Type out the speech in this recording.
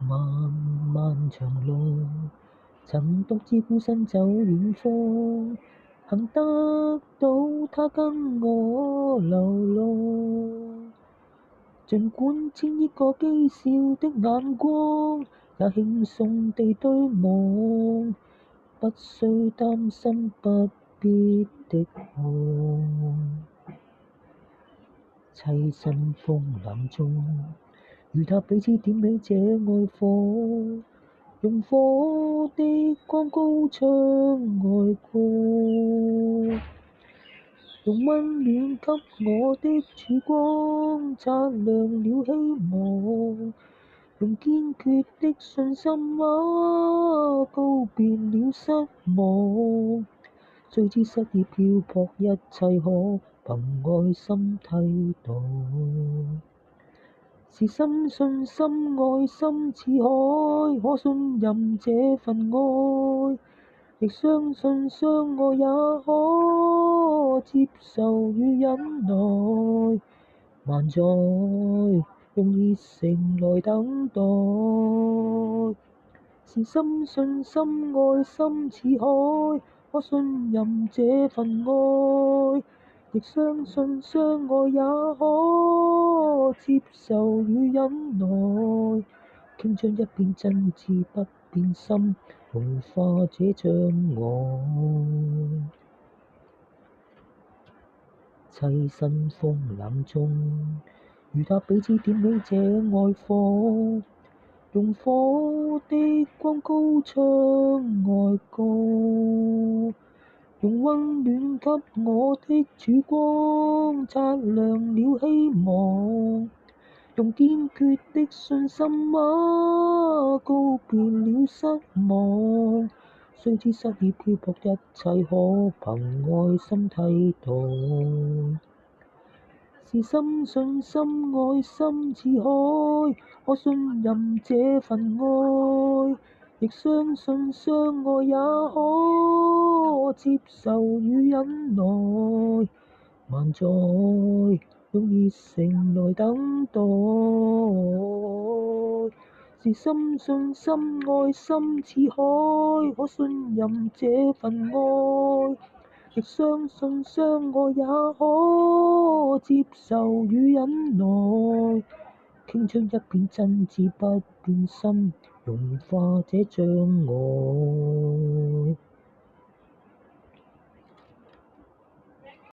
漫漫長路，曾獨自孤身走遠方，幸得到他跟我流浪。儘管千億個譏笑的眼光，也輕鬆地對望，不需擔心不必的寒。棲身風冷中，與他彼此點起這愛火，用火的光高唱愛歌，用溫暖給我的曙光擦亮了希望，用堅決的信心告別了失望。雖知失意漂泊，一切可憑愛心替代。是深信深愛深似海，可信任這份愛，亦相信相愛也可接受與忍耐。萬載用熱誠來等待。是深信深愛深似海，可信任這份愛，亦相信相愛也可接受與忍耐。傾將一片真摯不變心，融化這障礙。棲身風冷中，與他彼此點起這愛火，用火的光高唱愛歌，用溫暖給我的曙光擦亮了希望，用堅決的信心告別了失望。雖知失意漂泊，一切可憑愛心替代。是深信深愛深似海，可信任這份愛，亦相信相愛也可接受與忍耐。萬載用熱誠來等待。是深信深愛深似海，可信任這份愛，亦相信相愛也可接受與忍耐。傾將一片真摯不變心，融化這障礙。